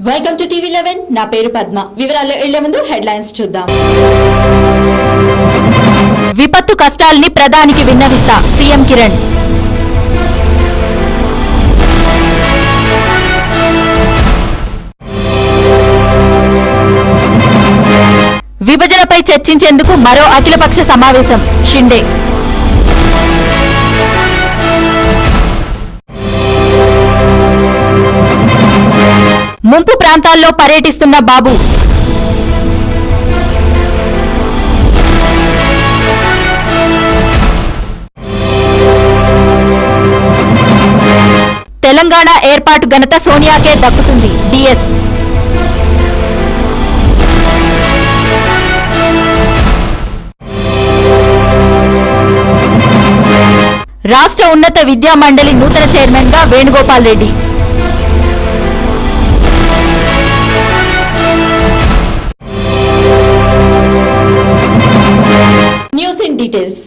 Welcome to TV 11 నా పేరు పద్మ. వివరాలు వెళ్లే ముందు హెడ్లైన్స్ చూద్దాం. విపత్తు కష్టాల్ని ప్రధానికి విన్నవిస్తా సీఎం కిరణ్. విభజనపై చర్చించేందుకు మరో అఖిలపక్ష సమావేశం షిండే. ముంపు ప్రాంతాల్లో పర్యటిస్తున్న బాబు. తెలంగాణ ఏర్పాటు ఘనత సోనియాకే దక్కుతుంది డిఎస్. రాష్ట్ర ఉన్నత విద్యా మండలి నూతన చైర్మన్ గా Venugopal Reddy. News in details.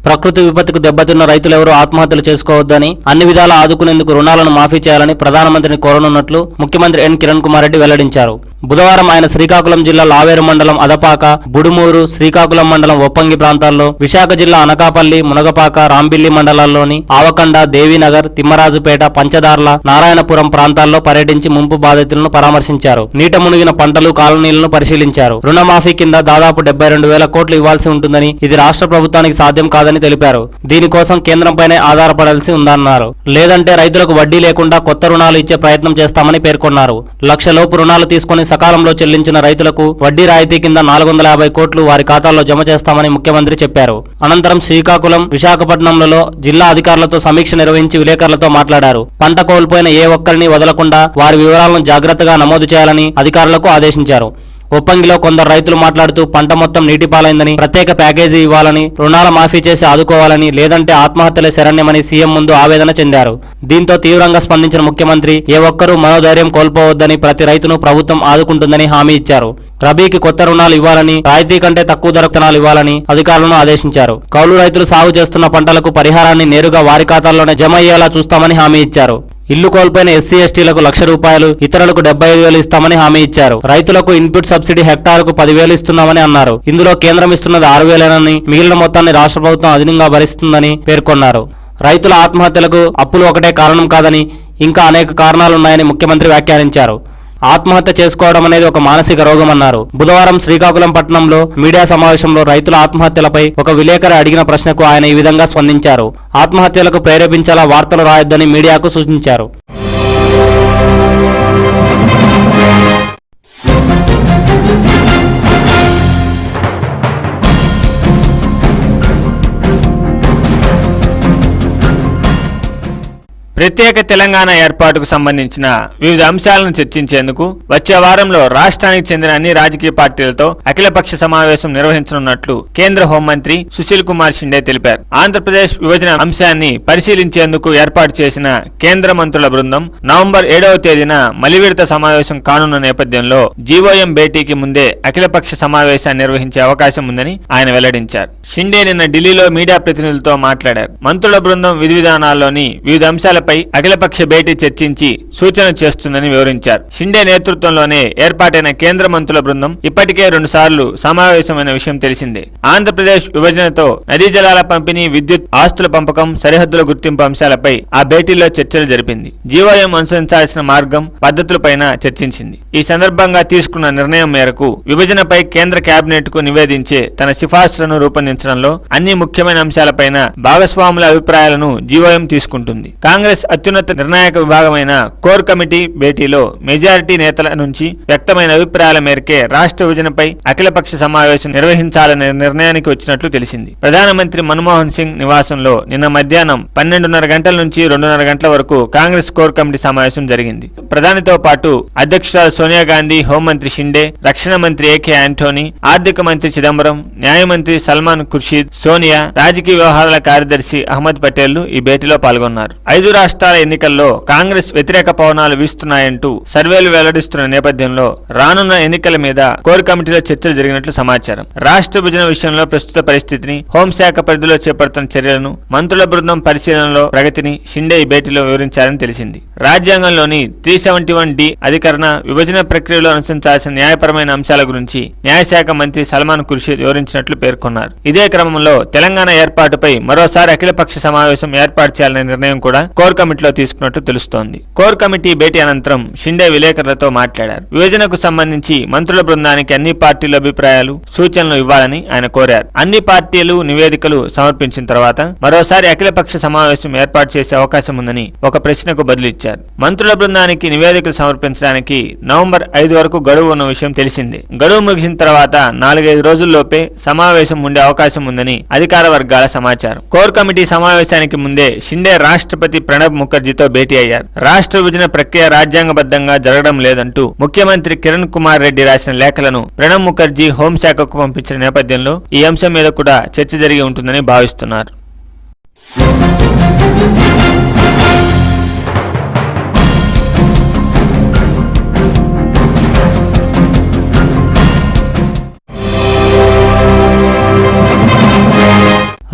ప్రకృతి విపత్తుకు దెబ్బతిన్న రైతులెవరూ ఆత్మహత్యలు చేసుకోవద్దని, అన్ని విధాలా ఆదుకునేందుకు రుణాలను మాఫీ చేయాలని ప్రధానమంత్రిని కోరనున్నట్లు ముఖ్యమంత్రి ఎన్ కిరణ్ కుమార్ రెడ్డి వెల్లడించారు. బుధవారం ఆయన శ్రీకాకుళం జిల్లా లావేరు మండలం అదపాక, బుడుమూరు, శ్రీకాకుళం మండలం ఒప్పంగి ప్రాంతాల్లో, విశాఖ జిల్లా అనకాపల్లి, మునగపాక, రాంబిల్లి మండలాల్లోని ఆవకండ, దేవీనగర్, తిమ్మరాజుపేట, పంచదార్ల, నారాయణపురం ప్రాంతాల్లో పర్యటించి ముంపు బాధితులను పరామర్శించారు. నీట మునిగిన పంటలు, కాలనీలను పరిశీలించారు. రుణమాఫీ కింద దాదాపు 72,000 కోట్లు ఇవ్వాల్సి ఉంటుందని, ఇది రాష్ట్ర ప్రభుత్వానికి సాధ్యం కాదని తెలిపారు. దీనికోసం కేంద్రంపైనే ఆధారపడాల్సి ఉందన్నారు. లేదంటే రైతులకు వడ్డీ లేకుండా కొత్త రుణాలు ఇచ్చే ప్రయత్నం చేస్తామని పేర్కొన్నారు. 1,00,000 లోపు రుణాలు తీసుకుని సకాలంలో చెల్లించిన రైతులకు వడ్డీ రాయితీ కింద 450 కోట్లు వారి ఖాతాల్లో జమ చేస్తామని ముఖ్యమంత్రి చెప్పారు. అనంతరం శ్రీకాకుళం, విశాఖపట్నంలలో జిల్లా అధికారులతో సమీక్ష నిర్వహించి విలేకరులతో మాట్లాడారు. పంట కోల్పోయిన ఏ ఒక్కరిని వదలకుండా వారి వివరాలను జాగ్రత్తగా నమోదు చేయాలని అధికారులకు ఆదేశించారు. ఒప్పంగిలో కొందరు రైతులు మాట్లాడుతూ పంట మొత్తం నీటిపాలైందని, ప్రత్యేక ప్యాకేజీ ఇవ్వాలని, రుణాల మాఫీ చేసి ఆదుకోవాలని, లేదంటే ఆత్మహత్యలే శరణ్యమని సీఎం ముందు ఆవేదన చెందారు. దీంతో తీవ్రంగా స్పందించిన ముఖ్యమంత్రి ఏ ఒక్కరూ మనోధైర్యం కోల్పోవద్దని, ప్రతి రైతును ప్రభుత్వం ఆదుకుంటుందని హామీ ఇచ్చారు. రబీకి కొత్త రుణాలు ఇవ్వాలని, రాయితీ కంటే తక్కువ ధర విత్తనాలు ఇవ్వాలని అధికారులను ఆదేశించారు. కౌలు రైతులు సాగు చేస్తున్న పంటలకు పరిహారాన్ని నేరుగా వారి ఖాతాల్లోనే జమ అయ్యేలా చూస్తామని హామీ ఇచ్చారు. ఇల్లు కోల్పోయిన ఎస్సీ ఎస్టీలకు 1,00,000 రూపాయలు, ఇతరులకు 75,000 ఇస్తామని హామీ ఇచ్చారు. రైతులకు ఇన్పుట్ సబ్సిడీ హెక్టారుకు 10,000 ఇస్తున్నామని అన్నారు. ఇందులో కేంద్రం ఇస్తున్నది 6,000 మిగిలిన మొత్తాన్ని రాష్ట్ర ప్రభుత్వం అదనంగా భరిస్తుందని పేర్కొన్నారు. రైతుల ఆత్మహత్యలకు అప్పులు ఒకటే కారణం కాదని, ఇంకా అనేక కారణాలున్నాయని ముఖ్యమంత్రి వ్యాఖ్యానించారు. ఆత్మహత్య చేసుకోవడం అనేది ఒక మానసిక రోగం అన్నారు. బుధవారం శ్రీకాకుళం పట్టణంలో మీడియా సమావేశంలో రైతుల ఆత్మహత్యలపై ఒక విలేకరి అడిగిన ప్రశ్నకు ఆయన ఈ విధంగా స్పందించారు. ఆత్మహత్యలకు ప్రేరేపించేలా వార్తలు రాయొద్దని మీడియాకు సూచించారు. ప్రత్యేక తెలంగాణ ఏర్పాటుకు సంబంధించిన వివిధ అంశాలను చర్చించేందుకు వచ్చే వారంలో రాష్ట్రానికి చెందిన అన్ని రాజకీయ పార్టీలతో అఖిలపక్ష సమావేశం నిర్వహించనున్నట్లు కేంద్ర హోంమంత్రి సుశీల్ కుమార్ షిండే తెలిపారు. ఆంధ్రప్రదేశ్ విభజన అంశాన్ని పరిశీలించేందుకు ఏర్పాటు చేసిన కేంద్ర మంత్రుల బృందం నవంబర్ 7వ తేదీన మలివిడత సమావేశం కానున్న నేపథ్యంలో జీవోఎం భేటీకి ముందే అఖిలపక్ష సమావేశాన్ని నిర్వహించే అవకాశం ఉందని ఆయన వెల్లడించారు. షిండే నిన్న ఢిల్లీలో మీడియా ప్రతినిధులతో మాట్లాడారు. మంత్రుల బృందం విధి విధానాల్లోని వివిధ అంశాల అఖిలపక్ష భేటీ చర్చించి సూచన చేస్తుందని వివరించారు. షిండే నేతృత్వంలోనే ఏర్పాటైన కేంద్ర మంత్రుల బృందం ఇప్పటికే 2 సార్లు సమావేశమైన విషయం తెలిసిందే. ఆంధ్రప్రదేశ్ విభజనతో నదీ జలాల పంపిణీ, విద్యుత్, ఆస్తుల పంపకం, సరిహద్దుల గుర్తింపు అంశాలపై ఆ భేటీలో చర్చలు జరిపింది. జీవోఎం అనుసరించాల్సిన మార్గం, పద్ధతులపైన చర్చించింది. ఈ సందర్భంగా తీసుకున్న నిర్ణయం మేరకు విభజనపై కేంద్ర కేబినెట్ కు నివేదించే తన సిఫార్సులను రూపొందించడంలో అన్ని ముఖ్యమైన అంశాలపైన భాగస్వాముల అభిప్రాయాలను జీవోఎం తీసుకుంటుంది. కాంగ్రెస్ అత్యున్నత నిర్ణాయక విభాగమైన కోర్ కమిటీ భేటీలో మెజారిటీ నేతల నుంచి వ్యక్తమైన అభిప్రాయాల మేరకే రాష్ట్ర విభజనపై అఖిలపక్ష సమావేశం నిర్వహించాలనే నిర్ణయానికి వచ్చినట్లు తెలిసింది. ప్రధానమంత్రి మన్మోహన్ సింగ్ నివాసంలో నిన్న మధ్యాహ్నం 12:30 గంటల నుంచి 2:30 గంటల వరకు కాంగ్రెస్ కోర్ కమిటీ సమావేశం జరిగింది. ప్రధానితో పాటు అధ్యక్షురాలు సోనియా గాంధీ, హోంమంత్రి షిండే, రక్షణ మంత్రి ఏకే ఆంటోనీ, ఆర్థిక మంత్రి చిదంబరం, న్యాయమంత్రి సల్మాన్ ఖుర్షీద్, సోనియా, రాజకీయ వ్యవహారాల కార్యదర్శి అహ్మద్ పటేల్ ఈ భేటీలో పాల్గొన్నారు. 5 రాష్ట్రాల ఎన్నికల్లో కాంగ్రెస్ వ్యతిరేక పవనాలు వీస్తున్నాయంటూ సర్వేలు వెల్లడిస్తున్న నేపథ్యంలో రానున్న ఎన్నికల మీద కోర్ కమిటీలో చర్చలు జరిగినట్లు సమాచారం. రాష్ట్ర విభజన విషయంలో ప్రస్తుత పరిస్థితిని, హోంశాఖ పరిధిలో చేపడుతున్న చర్యలను, మంత్రుల బృందం పరిశీలనలో ప్రగతిని షిండే ఈ భేటీలో వివరించారని తెలిసింది. రాజ్యాంగంలోని 371D అధికరణ, విభజన ప్రక్రియలో అనుసరించాల్సిన న్యాయపరమైన అంశాల గురించి న్యాయశాఖ మంత్రి సల్మాన్ ఖుర్షీద్ వివరించినట్లు పేర్కొన్నారు. ఇదే క్రమంలో తెలంగాణ ఏర్పాటుపై మరోసారి అఖిలపక్ష సమావేశం ఏర్పాటు చేయాలనే నిర్ణయం కూడా కోర్ కమిటీలో తీసుకున్నట్టు తెలుస్తోంది. కోర్ కమిటీ భేటీ అనంతరం షిండే విలేకరులతో మాట్లాడారు. విభజనకు సంబంధించి మంత్రుల బృందానికి అన్ని పార్టీల అభిప్రాయాలు, సూచనలు ఇవ్వాలని ఆయన కోరారు. అన్ని పార్టీలు నివేదికలు సమర్పించిన తర్వాత మరోసారి అఖిలపక్ష సమావేశం ఏర్పాటు చేసే అవకాశం ఉందని ఒక ప్రశ్నకు బదులిచ్చారు. మంత్రుల బృందానికి నివేదికలు సమర్పించడానికి నవంబర్ 5 వరకు గడువు ఉన్న విషయం తెలిసిందే. గడువు ముగిసిన తర్వాత 4-5 రోజుల్లోపే సమావేశం ఉండే అవకాశం ఉందని అధికార వర్గాల సమాచారం. కోర్ కమిటీ సమావేశానికి ముందే షిండే రాష్ట్రపతి ప్రణబ్ ముఖర్జీతో భేటీ అయ్యారు. రాష్ట్ర విభజన ప్రక్రియ రాజ్యాంగబద్ధంగా జరగడం లేదంటూ ముఖ్యమంత్రి కిరణ్ కుమార్ రెడ్డి రాసిన లేఖలను ప్రణబ్ ముఖర్జీ హోంశాఖకు పంపించిన నేపథ్యంలో ఈ అంశం మీద కూడా చర్చ జరిగి ఉంటుందని భావిస్తున్నారు.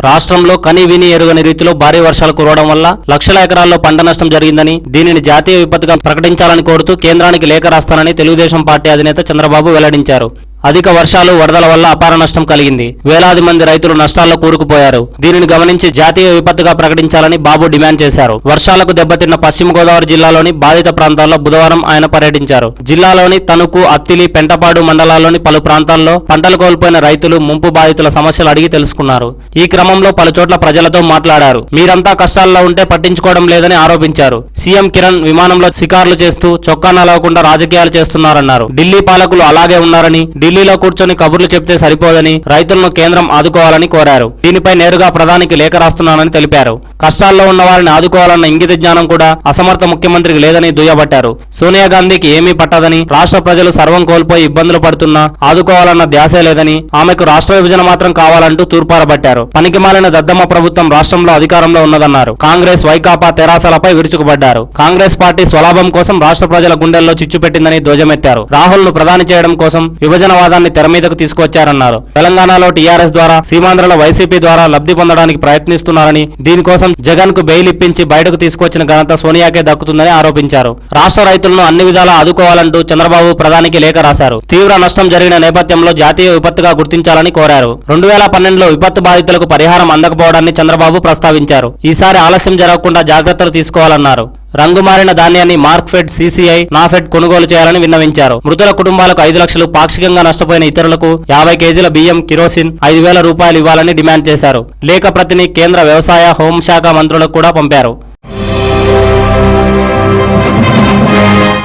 రాష్ట్రంలో కని విని ఎరుగని రీతిలో భారీ వర్షాలు కురవడం వల్ల లక్షల ఎకరాల్లో పంట నష్టం జరిగిందని, దీనిని జాతీయ విపత్తుగా ప్రకటించాలని కోరుతూ కేంద్రానికి లేఖ రాస్తానని తెలుగుదేశం పార్టీ అధినేత చంద్రబాబు వెల్లడించారు. అధిక వర్షాలు, వరదల వల్ల అపార నష్టం కలిగింది. వేలాది మంది రైతులు నష్టాల్లో కూరుకుపోయారు. దీనిని గమనించి జాతీయ విపత్తుగా ప్రకటించాలని బాబు డిమాండ్ చేశారు. వర్షాలకు దెబ్బతిన్న పశ్చిమ గోదావరి జిల్లాలోని బాధిత ప్రాంతాల్లో బుధవారం ఆయన పర్యటించారు. జిల్లాలోని తణుకు, అత్తిలి, పెంటపాడు మండలాల్లోని పలు ప్రాంతాల్లో పంటలు కోల్పోయిన రైతులు, ముంపు బాధితుల సమస్యలు అడిగి తెలుసుకున్నారు. ఈ క్రమంలో పలుచోట్ల ప్రజలతో మాట్లాడారు. మీరంతా కష్టాల్లో ఉంటే పట్టించుకోవడం లేదని ఆరోపించారు. సీఎం కిరణ్ విమానంలో షికార్లు చేస్తూ చొక్కా నలవకుండా రాజకీయాలు చేస్తున్నారన్నారు. ఢిల్లీ పాలకులు అలాగే ఉన్నారని, ఢిల్లీలో కూర్చొని కబుర్లు చెప్తే సరిపోదని, రైతులను కేంద్రం ఆదుకోవాలని కోరారు. దీనిపై నేరుగా ప్రధానికి లేఖ రాస్తున్నానని తెలిపారు. కష్టాల్లో ఉన్న వారిని ఆదుకోవాలన్న ఇంగిత జ్ఞానం కూడా అసమర్థ ముఖ్యమంత్రికి లేదని దుయ్యబట్టారు. సోనియా గాంధీకి ఏమీ పట్టదని, రాష్ట్ర ప్రజలు సర్వం కోల్పోయి ఇబ్బందులు పడుతున్నా ఆదుకోవాలన్న ధ్యాసే లేదని, ఆమెకు రాష్ట్ర విభజన మాత్రం కావాలంటూ తూర్పారబట్టారు. పనికిమాలిన దద్దమ్మ ప్రభుత్వం రాష్ట్రంలో అధికారంలో ఉన్నదన్నారు. కాంగ్రెస్, వైకాపా, తెరాసలపై విరుచుకుపడ్డారు. కాంగ్రెస్ పార్టీ స్వలాభం కోసం రాష్ట్ర ప్రజల గుండెల్లో చిచ్చు పెట్టిందని ధ్వజమెత్తారు. రాహుల్ ను ప్రధాని చేయడం కోసం విభజన వాదాన్ని తెర మీదకు తీసుకొచ్చారన్నారు. తెలంగాణలో టీఆర్ఎస్ ద్వారా, సీమాంధ్రలో వైసీపీ ద్వారా లబ్ధి పొందడానికి ప్రయత్నిస్తున్నారని, దీనికోసం జగన్ కు బెయిల్ ఇప్పించి బయటకు తీసుకొచ్చిన ఘనత సోనియాకే దక్కుతుందని ఆరోపించారు. రాష్ట్ర రైతులను అన్ని విధాలా ఆదుకోవాలంటూ చంద్రబాబు ప్రధానికి లేఖ రాశారు. తీవ్ర నష్టం జరిగిన నేపథ్యంలో జాతీయ విపత్తుగా గుర్తించాలని కోరారు. 2012లో విపత్తు బాధితులకు పరిహారం అందకపోవడాన్ని చంద్రబాబు ప్రస్తావించారు. ఈసారి ఆలస్యం జరగకుండా జాగ్రత్తలు తీసుకోవాలన్నారు. రంగుమారిన ధాన్యాన్ని మార్క్ఫెడ్, సీసీఐ, నాఫెడ్ కొనుగోలు చేయాలని విన్నవించారు. మృతుల కుటుంబాలకు 5 లక్షలు, పాక్షికంగా నష్టపోయిన ఇతరులకు 50 కేజీల బియ్యం, కిరోసిన్, 5,000 రూపాయలు ఇవ్వాలని డిమాండ్ చేశారు. లేఖ ప్రతిని కేంద్ర వ్యవసాయ, హోంశాఖ మంత్రులకు కూడా పంపారు.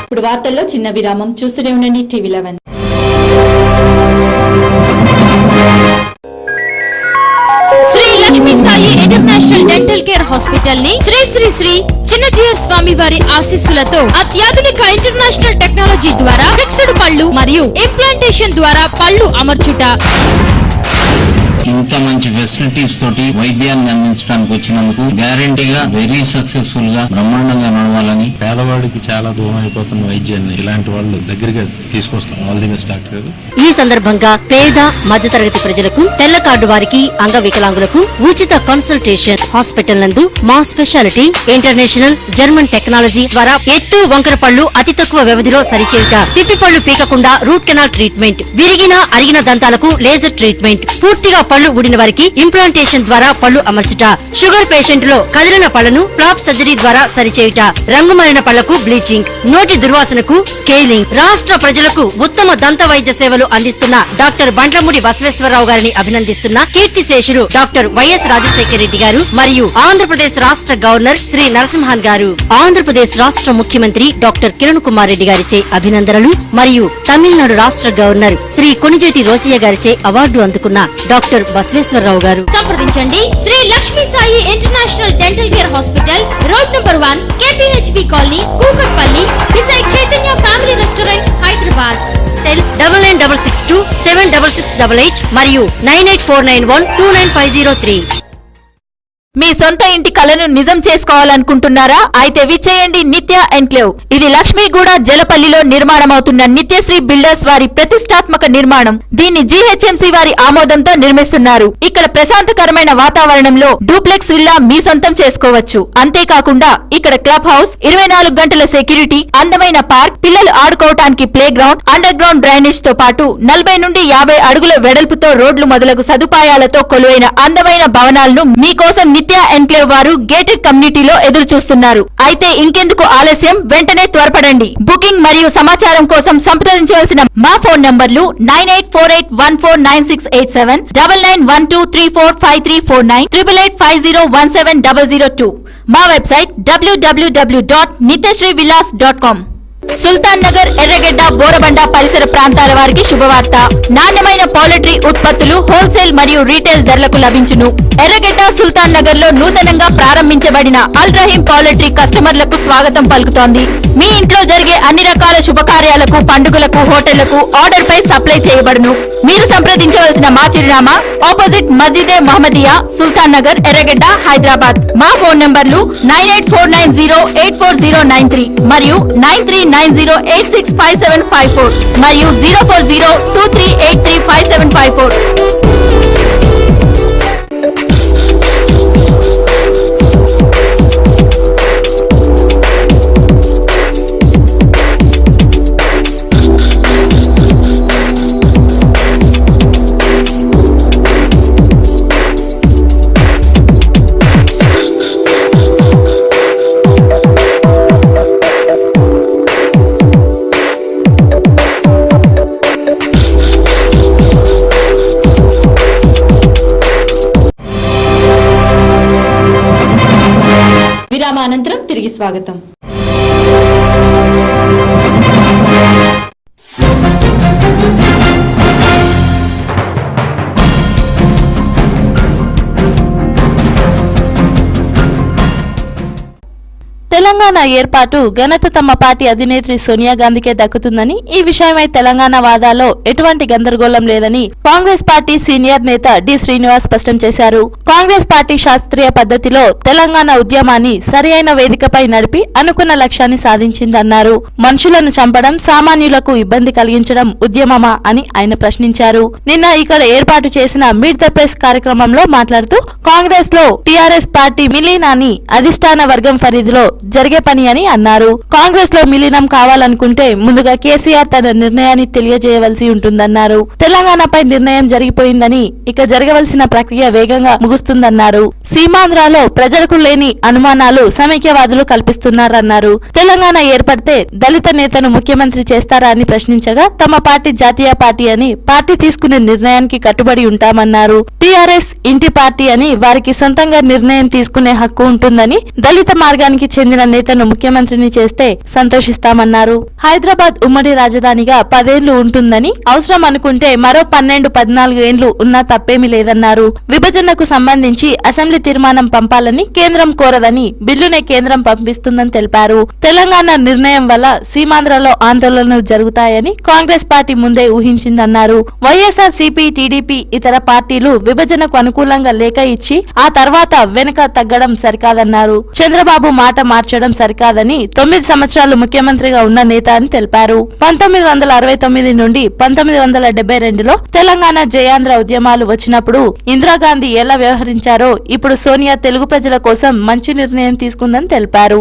ఇప్పుడు వార్తల్లో చిన్న విరామం. చూస్తూనే ఉండండి TV11. Shri Lakshmi Sai international dental care hospital ని శ్రీ శ్రీ శ్రీ చిన్నజీయర్ స్వామి వారి ఆశీస్సులతో అత్యాధునిక ఇంటర్నేషనల్ టెక్నాలజీ ద్వారా ఫిక్స్డ్ పళ్ళు మరియు ఇంప్లాంటేషన్ ద్వారా పళ్ళు అమర్చుట. ఇంత మంచి ఫెసిలిటీస్ తోటి వైద్యాన్ని అందించడానికి వచ్చినందుకు గ్యారంటీగా వెరీ సక్సెస్ఫుల్ గా బ్రహ్మాండంగా నడవాలని. పేదవాడికి చాలా దూరం అయిపోతున్న వైద్యాన్ని ఇలాంటి వాళ్ళు దగ్గరగా తీసుకొస్తాం. ఆల్ ది బెస్ట్ డాక్టర్ గారు. ఈ సందర్భంగా పేద మధ్యతరగతి ప్రజలకు, తెల్ల కార్డు వారికి, అంగ వికలాంగులకు ఉచిత కన్సల్టేషన్. హాస్పిటల్ నందు మా స్పెషాలిటీ ఇంటర్నేషనల్ జర్మన్ టెక్నాలజీ ద్వారా ఎత్తు, వంకర పళ్ళు అతి తక్కువ వ్యవధిలో సరిచేయుట, పిప్పి పళ్ళు పీకకుండా రూట్ కెనాల్ ట్రీట్మెంట్, విరిగిన అరిగిన దంతాలకు లేజర్ ట్రీట్మెంట్, పూర్తిగా పళ్ళు ఊడిన వారికి ఇంప్లాంటేషన్ ద్వారా పళ్ళు అమర్చుట, షుగర్ పేషెంట్ లో కదిలిన పళ్లను ఫ్లాప్ సర్జరీ ద్వారా సరిచేయుట, రంగుమారిన పళ్లకు బ్లీచింగ్, నోటి దుర్వాసనకు స్కేలింగ్. రాష్ట్ర ప్రజలకు ఉత్తమ దంత వైద్య సేవలు అందిస్తున్న డాక్టర్ బండ్లమూడి బసవేశ్వరరావు గారిని అభినందిస్తున్న కీర్తిశేషులు డాక్టర్ వైఎస్ రాజశేఖర రెడ్డి గారు మరియు ఆంధ్రప్రదేశ్ రాష్ట్ర గవర్నర్ శ్రీ నరసింహన్ గారు, ఆంధ్రప్రదేశ్ రాష్ట్ర ముఖ్యమంత్రి డాక్టర్ కిరణ్ కుమార్ రెడ్డి గారిచే అభినందనలు మరియు తమిళనాడు రాష్ట్ర గవర్నర్ శ్రీ కొణిజేటి రోసయ్య గారిచే అవార్డు అందుకున్న డాక్టర్ బసవేశ్వరరావు గారు. సంప్రదించండి Shri Lakshmi Sai international dental care hospital, road number 1, KPHB colony, Kukatpally, beside Chaitanya family restaurant, Hyderabad. Cell 9966276688 మరియు 9849129503. మీ సొంత ఇంటి కలను నిజం చేసుకోవాలనుకుంటున్నారా? అయితే విచ్చేయండి నిత్య ఎన్క్లేవ్. ఇది లక్ష్మీగూడ జలపల్లిలో నిర్మాణమవుతున్న నిత్యశ్రీ బిల్డర్స్ వారి ప్రతిష్టాత్మక నిర్మాణం. దీన్ని జీహెచ్ఎంసీ వారి ఆమోదంతో నిర్మిస్తున్నారు. ఇక్కడ ప్రశాంతకరమైన వాతావరణంలో డూప్లెక్స్ విల్లా మీ సొంతం చేసుకోవచ్చు. అంతేకాకుండా ఇక్కడ క్లబ్ హౌస్, 24 గంటల సెక్యూరిటీ, అందమైన పార్క్, పిల్లలు ఆడుకోవటానికి playground, underground drainage తో పాటు 40 నుండి 50 అడుగుల వెడల్పుతో రోడ్లు మొదలగు సదుపాయాలతో కొలువైన అందమైన భవనాలను మీకోసం నిత్య ఎన్క్లేవ్ వారు గేటెడ్ కమ్యూనిటీలో ఎదురు చూస్తున్నారు. అయితే ఇంకెందుకు ఆలస్యం, వెంటనే త్వరపడండి. బుకింగ్ మరియు సమాచారం కోసం సంప్రదించవలసిన మా ఫోన్ నంబర్లు 9848149687, 9912345349, 8850170002. మా వెబ్సైట్ www.nityasreevillas.com. సుల్తాన్ నగర్, ఎర్రగడ్డ, బోరబండ పరిసర ప్రాంతాల వారికి శుభవార్త. నాణ్యమైన పౌల్ట్రీ ఉత్పత్తులు హోల్సేల్ మరియు రీటైల్ ధరలకు లభించును. ఎర్రగడ్డ, సుల్తాన్ నగర్ లో నూతనంగా ప్రారంభించబడిన అల్ రహీం పౌల్ట్రీ కస్టమర్లకు స్వాగతం పలుకుతోంది. మీ ఇంట్లో జరిగే అన్ని రకాల శుభకార్యాలకు, పండుగలకు, హోటళ్లకు ఆర్డర్ పై సప్లై చేయబడును. మీరు సంప్రదించవలసిన మా చిరునామా ఆపోజిట్ మస్జిదే మహమ్మదియా, సుల్తాన్ నగర్, ఎర్రగడ్డ, హైదరాబాద్. మా ఫోన్ నంబర్లు 9849084093 మరియు 9390865754 మరియు 04023835754. విరామానంతరం తిరిగి స్వాగతం. తెలంగాణ ఏర్పాటు ఘనత తమ పార్టీ అధినేత్రి సోనియా గాంధీకే దక్కుతుందని, ఈ విషయమై తెలంగాణ వాదాల్లో ఎటువంటి గందరగోళం లేదని కాంగ్రెస్ పార్టీ సీనియర్ నేత డి శ్రీనివాస్ స్పష్టం చేశారు. కాంగ్రెస్ పార్టీ శాస్త్రీయ పద్ధతిలో తెలంగాణ ఉద్యమాన్ని సరియైన వేదికపై నడిపి అనుకున్న లక్ష్యాన్ని సాధించిందన్నారు. మనుషులను చంపడం, సామాన్యులకు ఇబ్బంది కలిగించడం ఉద్యమమా అని ఆయన ప్రశ్నించారు. నిన్న ఇక్కడ ఏర్పాటు చేసిన మీట్ ద ప్రెస్ కార్యక్రమంలో మాట్లాడుతూ కాంగ్రెస్ లో టీఆర్ఎస్ పార్టీ విలీనాన్ని అధిష్టాన వర్గం పరిధిలో జరిగే పని అని అన్నారు. కాంగ్రెస్ లో విలీనం కావాలనుకుంటే ముందుగా కేసీఆర్ తన నిర్ణయాన్ని తెలియజేయవలసి ఉంటుందన్నారు. తెలంగాణపై నిర్ణయం జరిగిపోయిందని ఇక జరగవలసిన ప్రక్రియ వేగంగా ముగుస్తుందన్నారు. సీమాంధ్రలో ప్రజలకు లేని అనుమానాలు సమైక్యవాదులు కల్పిస్తున్నారన్నారు. తెలంగాణ ఏర్పడితే దళిత నేతను ముఖ్యమంత్రి చేస్తారా అని ప్రశ్నించగా తమ పార్టీ జాతీయ పార్టీ అని, పార్టీ తీసుకునే నిర్ణయానికి కట్టుబడి ఉంటామన్నారు. టీఆర్ఎస్ ఇంటి పార్టీ అని, వారికి సొంతంగా నిర్ణయం తీసుకునే హక్కు ఉంటుందని, దళిత మార్గానికి చెందిన నేతను ముఖ్యమంత్రిని చేస్తే సంతోషిస్తామన్నారు. హైదరాబాద్ ఉమ్మడి రాజధానిగా 10 ఏళ్లు ఉంటుందని, అవసరం అనుకుంటే మరో 12-14 ఏళ్లు ఉన్నా తప్పేమీ లేదన్నారు. విభజనకు సంబంధించి అసెంబ్లీ తీర్మానం పంపాలని కేంద్రం కోరదని, బిల్లునే కేంద్రం పంపిస్తుందని తెలిపారు. తెలంగాణ నిర్ణయం వల్ల సీమాంధ్రలో ఆందోళనలు జరుగుతాయని కాంగ్రెస్ పార్టీ ముందే ఊహించిందన్నారు. వైఎస్ఆర్ సిపి, టీడీపీ ఇతర పార్టీలు విభజనకు అనుకూలంగా లేఖ ఇచ్చి ఆ తర్వాత వెనుక తగ్గడం సరికాదన్నారు. చంద్రబాబు మాట మార్చడం సరికాదని, 9 సంవత్సరాలు ముఖ్యమంత్రిగా ఉన్న నేత అని తెలిపారు. 1969 నుండి 1972లో తెలంగాణ జయాంధ్ర ఉద్యమాలు వచ్చినప్పుడు ఇందిరాగాంధీ ఎలా వ్యవహరించారో ఇప్పుడు సోనియా తెలుగు ప్రజల కోసం మంచి నిర్ణయం తీసుకుందని తెలిపారు.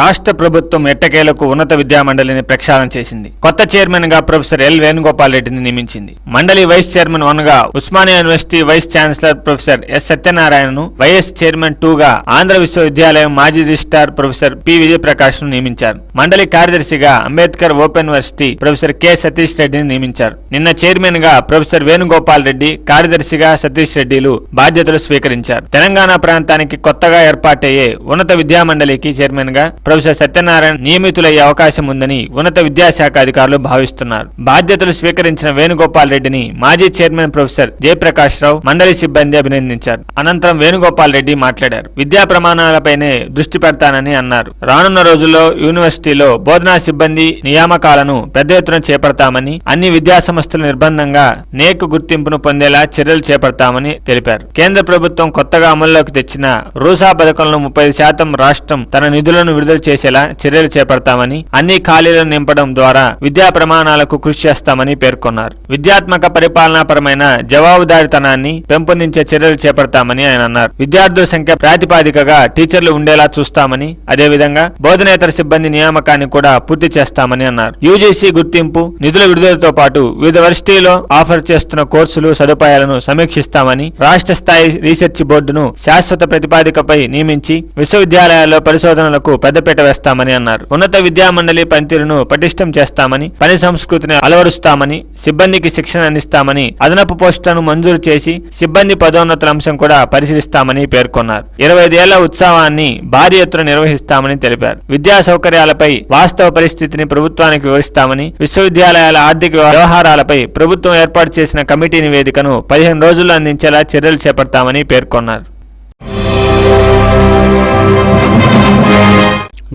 రాష్ట్ర ప్రభుత్వం ఎట్టకేలకు ఉన్నత విద్యా మండలిని ప్రక్షాళన చేసింది. కొత్త చైర్మన్ గా ప్రొఫెసర్ ఎల్ వేణుగోపాల్ రెడ్డిని నియమించింది. మండలి వైస్ చైర్మన్ 1 గా Osmania university vice chancellor professor S సత్యనారాయణను, వైఎస్ చైర్మన్ 2 గా ఆంధ్ర విశ్వవిద్యాలయం మాజీ రిజిస్ట్రార్ ప్రొఫెసర్ పి విజయప్రకాష్ ను నియమించారు. మండలి కార్యదర్శిగా Ambedkar open university professor K Satish రెడ్డిని నియమించారు. నిన్న చైర్మన్ గా ప్రొఫెసర్ వేణుగోపాల్ రెడ్డి, కార్యదర్శిగా సతీష్ రెడ్డిలు బాధ్యతలు స్వీకరించారు. తెలంగాణ ప్రాంతానికి కొత్తగా ఏర్పాటయ్యే ఉన్నత విద్యా మండలికి చైర్మన్ గా ప్రొఫెసర్ సత్యనారాయణ నియమితులయ్యే అవకాశం ఉందని ఉన్నత విద్యాశాఖ అధికారులు భావిస్తున్నారు. బాధ్యతలు స్వీకరించిన వేణుగోపాల్ రెడ్డిని మాజీ చైర్మన్ ప్రొఫెసర్ జయప్రకాష్ రావు మండలి సిబ్బంది అభినందించారు. అనంతరం వేణుగోపాల్ రెడ్డి మాట్లాడారు. విద్యా ప్రమాణాలపైనే దృష్టి పెడతానని అన్నారు. రానున్న రోజుల్లో యూనివర్సిటీలో బోధనా సిబ్బంది నియామకాలను పెద్ద ఎత్తున చేపడతామని, అన్ని విద్యా సంస్థలు నిర్బంధంగా నేక్ గుర్తింపును పొందేలా చర్యలు చేపడతామని తెలిపారు. కేంద్ర ప్రభుత్వం కొత్తగా అమల్లోకి తెచ్చిన రూసా పథకంలో 30% రాష్ట్రం తన నిధులను విడుదల చేసేలా చర్యలు చేపడతామని, అన్ని ఖాళీలను నింపడం ద్వారా విద్యా ప్రమాణాలకు కృషి చేస్తామని పేర్కొన్నారు. విద్యాత్మక పరిపాలనాపరమైన జవాబుదారీతనాన్ని పెంపొందించే చర్యలు చేపడతామని ఆయన అన్నారు. విద్యార్థుల సంఖ్య ప్రాతిపాదికగా టీచర్లు ఉండేలా చూస్తామని, అదేవిధంగా బోధనేతర సిబ్బంది నియామకాన్ని కూడా పూర్తి చేస్తామని అన్నారు. యూజీసీ గుర్తింపు నిధుల విడుదలతో పాటు వివిధ వర్సిటీలో ఆఫర్ చేస్తున్న కోర్సులు సదుపాయాలను సమీక్షిస్తామని, రాష్ట్ర స్థాయి రీసెర్చ్ బోర్డును శాశ్వత ప్రతిపాదికపై నియమించి విశ్వవిద్యాలయాల్లో పరిశోధనలకు పెద్దపీట వేస్తామని అన్నారు. ఉన్నత విద్యా మండలి పనితీరును పటిష్టం చేస్తామని, పని సంస్కృతిని అలవరుస్తామని, సిబ్బందికి శిక్షణ అందిస్తామని, అదనపు పోస్టులను మంజూరు చేసి సిబ్బంది పదోన్నతుల అంశం కూడా పరిశీలిస్తామని పేర్కొన్నారు. 25 ఏళ్ల ఉత్సవాన్ని భారీ ఎత్తున నిర్వహిస్తామని తెలిపారు. విద్యా సౌకర్యాలపై వాస్తవ పరిస్థితిని ప్రభుత్వానికి వివరిస్తామని, విశ్వవిద్యాలయాల ఆర్థిక వ్యవహారాలపై ప్రభుత్వం ఏర్పాటు చేసిన కమిటీ నివేదికను 15 రోజుల్లో అందించేలా చర్యలు చేపడతామని పేర్కొన్నారు.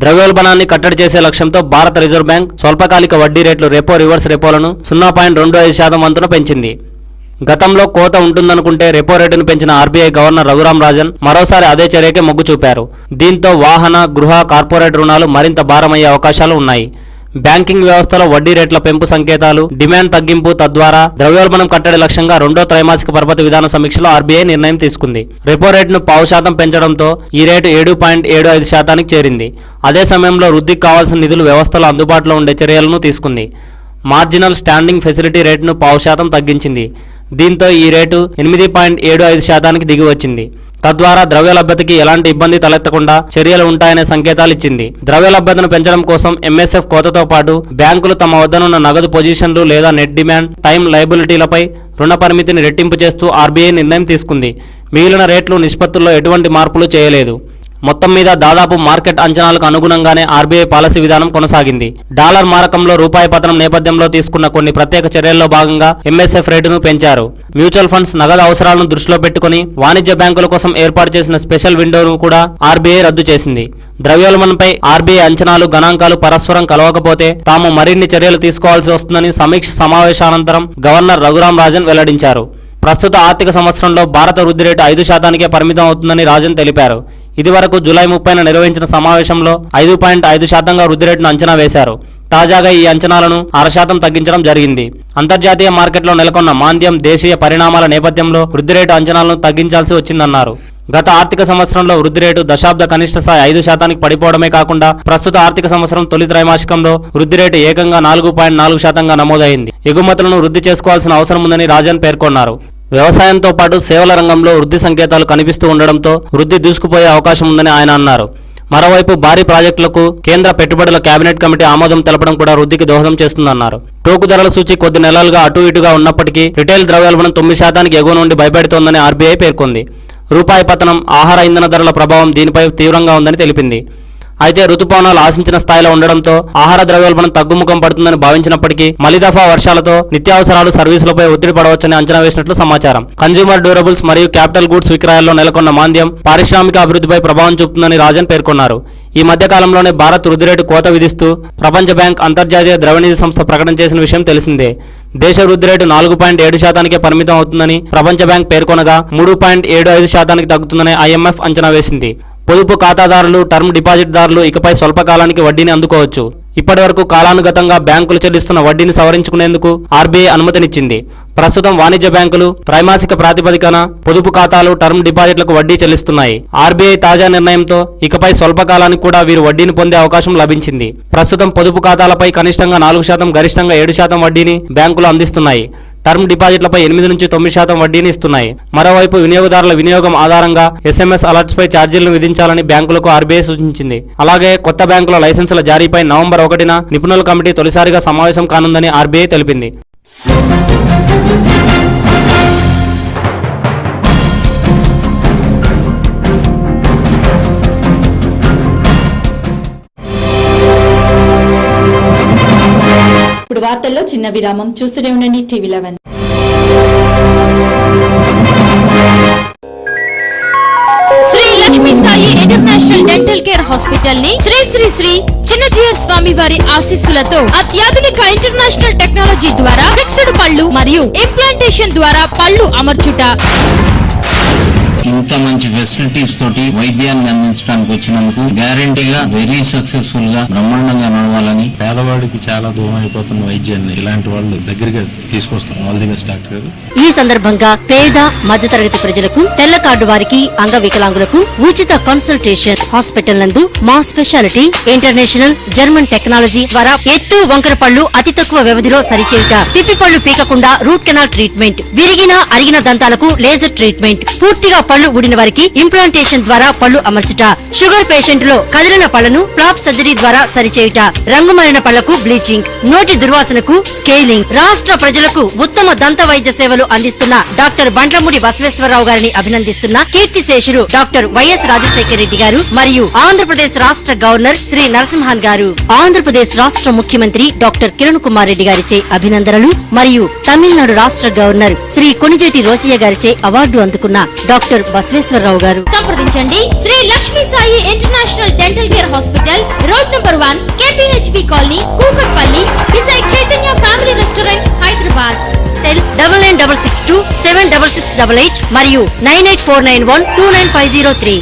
ద్రవ్యోల్బణాన్ని కట్టడి చేసే లక్ష్యంతో భారత రిజర్వ్ బ్యాంక్ స్వల్పకాలిక వడ్డీ రేట్లు రెపో, రివర్స్ రెపోలను 0.25% వంతున పెంచింది. గతంలో కోత ఉంటుందనుకుంటే రెపో రేటును పెంచిన ఆర్బీఐ గవర్నర్ రఘురాం రాజన్ మరోసారి అదే చర్యకే మొగ్గు చూపారు. దీంతో వాహన, గృహ, కార్పొరేట్ రుణాలు మరింత భారమయ్యే అవకాశాలు ఉన్నాయి. బ్యాంకింగ్ వ్యవస్థలో వడ్డీ రేట్ల పెంపు సంకేతాలు, డిమాండ్ తగ్గింపు, తద్వారా ద్రవ్యోల్బణం కట్టడి లక్ష్యంగా రెండో త్రైమాసిక పరపతి విధాన సమీక్షలో ఆర్బీఐ నిర్ణయం తీసుకుంది. రెపో రేటును 0.5% పెంచడంతో ఈ రేటు 7.75% చేరింది. అదే సమయంలో వృద్ధికి కావాల్సిన నిధులు వ్యవస్థలో అందుబాటులో ఉండే చర్యలను తీసుకుంది. మార్జినల్ స్టాండింగ్ ఫెసిలిటీ రేటును 0.5% తగ్గించింది. దీంతో ఈ రేటు 8.75% దిగి వచ్చింది. తద్వారా ద్రవ్య లభ్యతకి ఎలాంటి ఇబ్బంది తలెత్తకుండా చర్యలు ఉంటాయనే సంకేతాలు ఇచ్చింది. ద్రవ్య లభ్యతను పెంచడం కోసం ఎంఎస్ఎఫ్ కోతతో పాటు బ్యాంకులు తమ వద్దనున్న నగదు పొజిషన్లు లేదా నెట్ డిమాండ్, టైం లయబిలిటీలపై రుణ పరిమితిని రెట్టింపు చేస్తూ ఆర్బీఐ నిర్ణయం తీసుకుంది. మిగిలిన రేట్లు నిష్పత్తుల్లో ఎటువంటి మార్పులు చేయలేదు. మొత్తం మీద దాదాపు మార్కెట్ అంచనాలకు అనుగుణంగానే ఆర్బీఐ పాలసీ విధానం కొనసాగింది. డాలర్ మారకంలో రూపాయి పతనం నేపథ్యంలో తీసుకున్న కొన్ని ప్రత్యేక చర్యల్లో భాగంగా ఎంఎస్ఎఫ్ రేటును పెంచారు. మ్యూచువల్ ఫండ్స్ నగదు అవసరాలను దృష్టిలో పెట్టుకుని వాణిజ్య బ్యాంకుల కోసం ఏర్పాటు చేసిన స్పెషల్ విండోను కూడా ఆర్బీఐ రద్దు చేసింది. ద్రవ్యోల్బణంపై ఆర్బీఐ అంచనాలు, గణాంకాలు పరస్పరం కలవకపోతే తాము మరిన్ని చర్యలు తీసుకోవాల్సి వస్తుందని సమీక్ష సమావేశానంతరం గవర్నర్ రఘురాం రాజన్ వెల్లడించారు. ప్రస్తుత ఆర్థిక సంవత్సరంలో భారత వృద్ధి రేటు 5%కే పరిమితం అవుతుందని రాజన్ తెలిపారు. ఇదివరకు జూలై 30న నిర్వహించిన సమావేశంలో 5.5%గా వృద్ధి రేటును అంచనా వేశారు. తాజాగా ఈ అంచనాలను 0.5% తగ్గించడం జరిగింది. అంతర్జాతీయ మార్కెట్లో నెలకొన్న మాంద్యం, దేశీయ పరిణామాల నేపథ్యంలో వృద్ధి రేటు అంచనాలను తగ్గించాల్సి వచ్చిందన్నారు. గత ఆర్థిక సంవత్సరంలో వృద్ధి రేటు దశాబ్ద కనిష్ట స్థాయి 5%కి పడిపోవడమే కాకుండా ప్రస్తుత ఆర్థిక సంవత్సరం తొలి త్రైమాసికంలో వృద్ధి రేటు ఏకంగా 4.4%గా నమోదైంది. ఎగుమతులను వృద్ధి చేసుకోవాల్సిన అవసరం ఉందని రాజన్ పేర్కొన్నారు. వ్యవసాయంతో పాటు సేవల రంగంలో వృద్ధి సంకేతాలు కనిపిస్తూ ఉండడంతో వృద్ధి దూసుకుపోయే అవకాశం ఉందని ఆయన అన్నారు. మరోవైపు భారీ ప్రాజెక్టులకు కేంద్ర పెట్టుబడుల కేబినెట్ కమిటీ ఆమోదం తెలపడం కూడా వృద్ధికి దోహదం చేస్తుందన్నారు. టోకు ధరల సూచి కొద్ది నెలలుగా అటు ఇటుగా ఉన్నప్పటికీ రిటైల్ ద్రవ్యోల్బణం 9%కి ఎగువ నుండి భయపెడుతోందని ఆర్బీఐ పేర్కొంది. రూపాయి పతనం, ఆహార ఇంధన ధరల ప్రభావం దీనిపై తీవ్రంగా ఉందని తెలిపింది. అయితే రుతుపవనాలు ఆశించిన స్థాయిలో ఉండడంతో ఆహార ద్రవ్యోల్బణం తగ్గుముఖం పడుతుందని భావించినప్పటికీ మలిదఫా వర్షాలతో నిత్యావసరాలు, సర్వీసులపై ఒత్తిడి పడవచ్చని అంచనా వేసినట్లు సమాచారం. కన్జ్యూమర్ డ్యూరబుల్స్ మరియు క్యాపిటల్ గూడ్స్ విక్రయాల్లో నెలకొన్న మాంద్యం పారిశ్రామిక అభివృద్ధిపై ప్రభావం చూపుతుందని రాజన్ పేర్కొన్నారు. ఈ మధ్య కాలంలోనే భారత్ వృద్ధి రేటు కోత విధిస్తూ ప్రపంచ బ్యాంక్, అంతర్జాతీయ ద్రవ్యనిధి సంస్థ ప్రకటన చేసిన విషయం తెలిసిందే. దేశ వృద్ధి రేటు 4.7%కే పరిమితం అవుతుందని ప్రపంచ బ్యాంక్ పేర్కొనగా 3.75%కి తగ్గుతుందని ఐఎంఎఫ్ అంచనా వేసింది. పొదుపు ఖాతాదారులు, టర్మ్ డిపాజిట్దారులు ఇకపై స్వల్పకాలానికి వడ్డీని అందుకోవచ్చు. ఇప్పటివరకు కాలానుగతంగా బ్యాంకులు చెల్లిస్తున్న వడ్డీని సవరించుకునేందుకు ఆర్బీఐ అనుమతినిచ్చింది. ప్రస్తుతం వాణిజ్య బ్యాంకులు త్రైమాసిక ప్రాతిపదికన పొదుపు ఖాతాలు, టర్మ్ డిపాజిట్లకు వడ్డీ చెల్లిస్తున్నాయి. ఆర్బీఐ తాజా నిర్ణయంతో ఇకపై స్వల్పకాలానికి కూడా వీరు వడ్డీని పొందే అవకాశం లభించింది. ప్రస్తుతం పొదుపు ఖాతాలపై కనిష్టంగా 4%, గరిష్టంగా 7% వడ్డీని బ్యాంకులు అందిస్తున్నాయి. టర్మ్ డిపాజిట్లపై 8 నుంచి 9% వడ్డీని ఇస్తున్నాయి. మరోవైపు వినియోగదారుల వినియోగం ఆధారంగా ఎస్ఎంఎస్ అలర్ట్స్ పై ఛార్జీలను విధించాలని బ్యాంకులకు ఆర్బీఐ సూచించింది. అలాగే కొత్త బ్యాంకుల లైసెన్సుల జారీపై నవంబర్ 1న నిపుణుల కమిటీ తొలిసారిగా సమావేశం కానుందని ఆర్బీఐ తెలిపింది. ఇప్పుడు వార్తల్లో చిన్న విరామం. చూస్తూనే ఉండండి TV11. Shri Lakshmi Sai international dental care hospital ని శ్రీ శ్రీ శ్రీ చిన్నజీయర్ స్వామి వారి ఆశీస్సులతో అత్యాధునిక ఇంటర్నేషనల్ టెక్నాలజీ ద్వారా ఫిక్స్డ్ పళ్ళు మరియు ఇంప్లాంటేషన్ ద్వారా పళ్ళు అమర్చుట. ఇంత మంచి ఫెసిలిటీస్ తోటి వైద్యాన్ని అందించడానికి వచ్చినందుకు గ్యారంటీగా వెరీ సక్సెస్ఫుల్ గా బ్రహ్మాండంగా నడవాలని. పేదవాడికి చాలా దూరం అయిపోతున్న వైద్యాన్ని ఇలాంటి వాళ్ళు దగ్గరగా తీసుకొస్తాం. ఆల్ ది బెస్ట్ డాక్టర్ గారు. ఈ సందర్భంగా పేద మధ్యతరగతి ప్రజలకు, తెల్ల కార్డు వారికి, అంగవికలాంగులకు ఉచిత కన్సల్టేషన్. హాస్పిటల్ నందు మా స్పెషాలిటీ ఇంటర్నేషనల్ జర్మన్ టెక్నాలజీ ద్వారా ఎత్తు వంకర పళ్ళు అతి తక్కువ వ్యవధిలో సరిచేయుట, పిప్పి పళ్ళు పీకకుండా రూట్ కెనాల్ ట్రీట్మెంట్, విరిగిన అరిగిన దంతాలకు లేజర్ ట్రీట్మెంట్, పూర్తిగా పళ్ళు ఊడిన వారికి ఇంప్లాంటేషన్ ద్వారా పళ్ళు అమర్చుట, షుగర్ పేషెంట్ లో కదిలిన పళ్లను ఫ్లాప్ సర్జరీ ద్వారా సరిచేయుట, రంగుమారిన పళ్లకు బ్లీచింగ్, నోటి దుర్వాసనకు స్కేలింగ్. రాష్ట్ర ప్రజలకు ఉత్తమ దంత వైద్య సేవలు అందిస్తున్న డాక్టర్ బండ్లమూడి బసవేశ్వరరావు గారిని అభినందిస్తున్న కీర్తిశేషులు డాక్టర్ వైఎస్ రాజశేఖర రెడ్డి గారు మరియు ఆంధ్రప్రదేశ్ రాష్ట్ర గవర్నర్ శ్రీ నరసింహన్ గారు, ఆంధ్రప్రదేశ్ రాష్ట్ర ముఖ్యమంత్రి డాక్టర్ కిరణ్ కుమార్ రెడ్డి గారిచే అభినందనలు మరియు తమిళనాడు రాష్ట్ర గవర్నర్ శ్రీ కొణిజేటి రోసయ్య గారిచే అవార్డు అందుకున్న డాక్టర్ బసవేశ్వరరావు గారు. సంప్రదించండి Shri Lakshmi Sai international dental care hospital, road number 1, KPHP colony, Kukatpally, beside Chaitanya family restaurant, Hyderabad. Cell 9962 76688 మరియు 9849129503.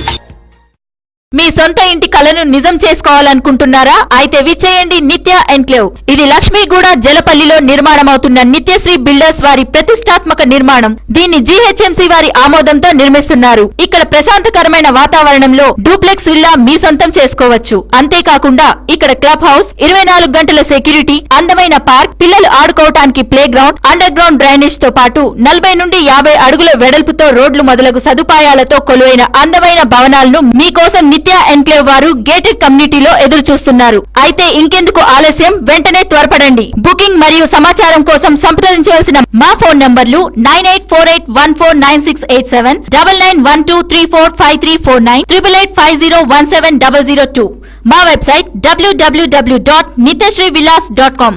మీ సొంత ఇంటి కలను నిజం చేసుకోవాలనుకుంటున్నారా? అయితే విచ్చేయండి నిత్య ఎన్క్లేవ్. ఇది లక్ష్మీగూడ జలపల్లిలో నిర్మాణమవుతున్న నిత్యశ్రీ బిల్డర్స్ వారి ప్రతిష్టాత్మక నిర్మాణం. దీన్ని GHMC వారి ఆమోదంతో నిర్మిస్తున్నారు. ఇక్కడ ప్రశాంతకరమైన వాతావరణంలో డూప్లెక్స్ విల్లా మీ సొంతం చేసుకోవచ్చు. అంతేకాకుండా ఇక్కడ క్లబ్ హౌస్, 24 గంటల సెక్యూరిటీ, అందమైన పార్క్, పిల్లలు ఆడుకోవటానికి playground, underground drainage తో పాటు 40 నుండి 50 అడుగుల వెడల్పుతో రోడ్లు మొదలగు సదుపాయాలతో కొలువైన అందమైన భవనాలను మీకోసం నిత్య ఎన్క్లేవ్ వారు గేటెడ్ కమ్యూనిటీలో ఎదురు చూస్తున్నారు. అయితే ఇంకెందుకు ఆలస్యం, వెంటనే త్వరపడండి. బుకింగ్ మరియు సమాచారం కోసం సంప్రదించవలసిన మా ఫోన్ నంబర్లు 9848149687, 9912345349, 8850170002. మా వెబ్సైట్ www.nityasreevillas.com.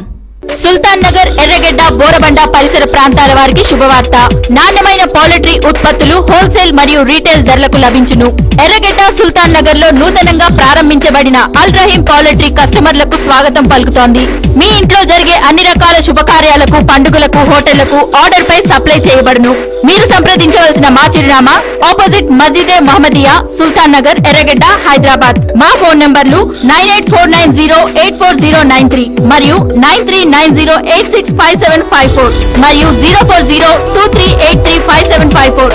సుల్తాన్ నగర్, ఎర్రగడ్డ, బోరబండ పరిసర ప్రాంతాల వారికి శుభవార్త. నాణ్యమైన పౌల్ట్రీ ఉత్పత్తులు హోల్సేల్ మరియు రీటైల్ ధరలకు లభించును. ఎర్రగడ్డ, సుల్తాన్ నగర్ లో నూతనంగా ప్రారంభించబడిన అల్ రహీం పౌల్ట్రీ కస్టమర్లకు స్వాగతం పలుకుతోంది. మీ ఇంట్లో జరిగే అన్ని రకాల శుభకార్యాలకు, పండుగలకు, హోటళ్లకు ఆర్డర్ పై సప్లై చేయబడును. మీరు సంప్రదించవలసిన మా చిరునామా ఆపోజిట్ మస్జిదే మహమ్మదియా, సుల్తాన్ నగర్, ఎర్రగడ్డ, హైదరాబాద్. మా ఫోన్ నంబర్లు 9849084093 మరియు 9390865754 మరియు 04023835754.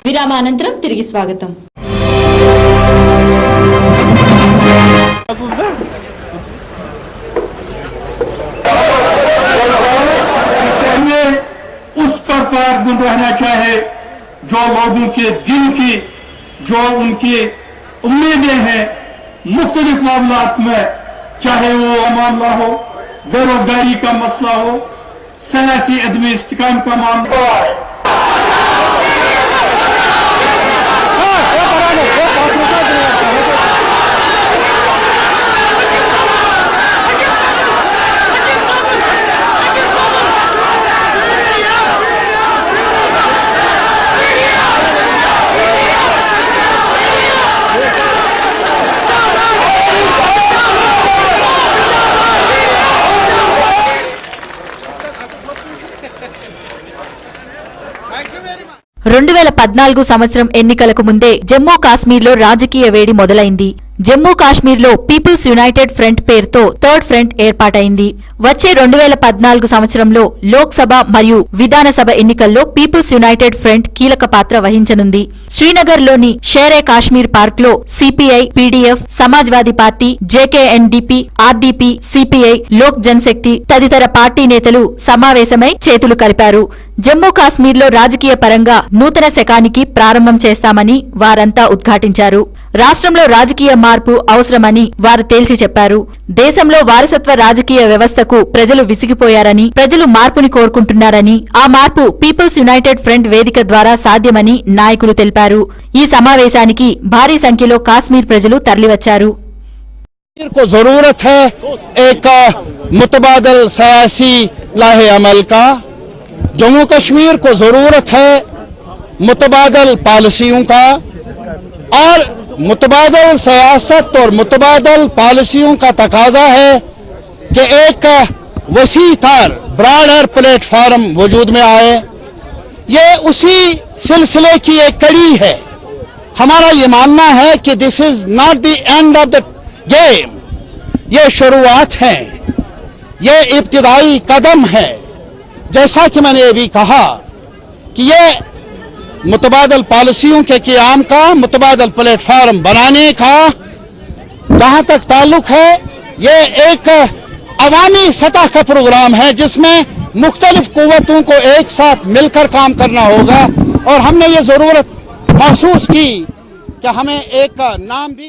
విరామానంతరం తిరిగి స్వాగతం. उस पर कायम रहना चाहे जो लोगों के दिल की, जो उनकी उम्मीदें हैं मुख्तलिफ मामलात में, चाहे वो मामला हो, बेरोजगारी का मसला हो, सियासी अदमी इस्तेकाम का मामला हो. సంవత్సరం ఎన్నికలకు ముందే జమ్మూ కాశ్మీర్లో రాజకీయ వేడి మొదలైంది. జమ్మూ కాశ్మీర్లో పీపుల్స్ యునైటెడ్ ఫ్రంట్ పేరుతో థర్డ్ ఫ్రంట్ ఏర్పాటైంది. వచ్చే 2014 సంవత్సరంలో లోక్సభ మరియు విధానసభ ఎన్నికల్లో పీపుల్స్ యునైటెడ్ ఫ్రంట్ కీలక పాత్ర వహించనుంది. శ్రీనగర్లోని షేరే కాశ్మీర్ పార్క్లో CPI, PDF, Samajwadi party, JKNDP, RDP, CPI, Lok Janshakti తదితర పార్టీ నేతలు సమావేశమై చేతులు కలిపారు. జమ్మూ కాశ్మీర్లో రాజకీయ పరంగా నూతన శకానికి ప్రారంభం చేస్తామని వారంతా ఉద్ఘాటించారు. రాష్ట్రంలో రాజకీయ మార్పు అవసరమని వారు తేల్చి చెప్పారు. దేశంలో వారసత్వ రాజకీయ వ్యవస్థకు ప్రజలు విసిగిపోయారని, ప్రజలు మార్పుని కోరుకుంటున్నారని, ఆ మార్పు పీపుల్స్ యునైటెడ్ ఫ్రంట్ వేదిక ద్వారా సాధ్యమని నాయకులు తెలిపారు. ఈ సమావేశానికి భారీ సంఖ్యలో కాశ్మీర్ ప్రజలు తరలివచ్చారు. को जरूरत है एक मुतबादल सियासी लाहे अमल का। जम्मू कश्मीर को जरूरत है मुतबादल पॉलिसियों का, और मुतबादल सियासत और मुतबादल पॉलिसियों का तकाजा है कि एक वसी तर ब्रॉडर प्लेटफॉर्म वजूद में आए। ये उसी सिलसिले की एक कड़ी है। हमारा ये मानना है कि this is not the end of the game, ये शुरुआत है, ये इब्तिदाई कदम है। जैसा कि मैंने ये भी कहा कि ये मुतबादल पॉलिसियों के क़याम का, मुतबादल प्लेटफॉर्म बनाने का जहां तक ताल्लुक है, ये एक अवामी सतह का प्रोग्राम है जिसमें मुख्तलिफ कुव्वतों को एक साथ मिलकर काम करना होगा। और हमने ये जरूरत महसूस की कि हमें एक नाम भी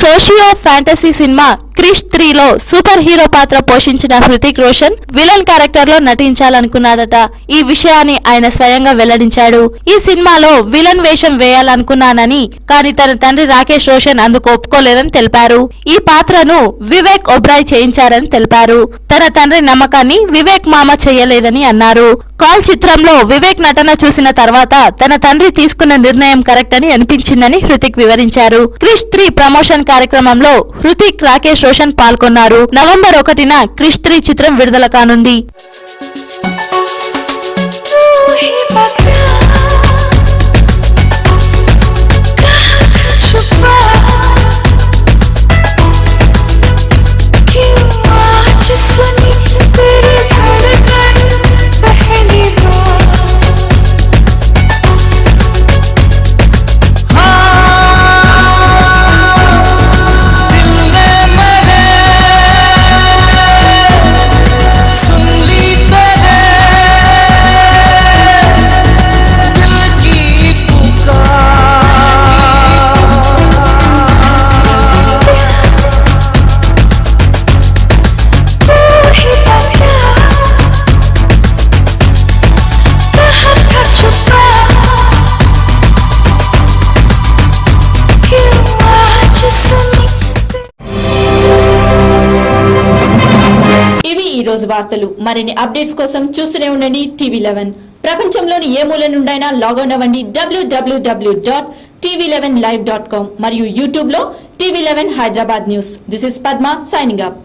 సోషియో ఫ్యాంటసీ సినిమా క్రిష్ 3లో సూపర్ హీరో పాత్ర పోషించిన హృతిక్ రోషన్ విలన్ క్యారెక్టర్ లో నటించాలనుకున్నాడట. ఈ విషయాన్ని ఆయన స్వయంగా వెల్లడించాడు. ఈ సినిమాలో విలన్ వేషం వేయాలనుకున్నానని, కానీ తన తండ్రి రాకేష్ రోషన్ అందుకు ఒప్పుకోలేదని తెలిపారు. ఈ పాత్రను వివేక్ ఒబ్రాయ్ చేయించారని తెలిపారు. తన తండ్రి నమ్మకాన్ని వివేక్ మామ చేయలేదని అన్నారు. కాల్ చిత్రంలో వివేక్ నటన చూసిన తర్వాత తన తండ్రి తీసుకున్న నిర్ణయం కరెక్ట్ అని అనిపించిందని హృతిక్ వివరించారు. క్రిష్ 3 ప్రమోషన్ కార్యక్రమంలో హృతిక్, రాకేష్ రోషన్ పాల్గొన్నారు. నవంబర్ 1న క్రిష్ 3 చిత్రం విడుదల కానుంది. రోజు వార్తలు. మరిన్ని అప్డేట్స్ కోసం చూస్తూనే ఉండండి TV11. ప్రపంచంలోని ఏ మూల నుండైనా లాగౌన్ అవ్వండి www.tv11live.com మరియు యూట్యూబ్ లో TV11 Hyderabad news. This is Padma signing up.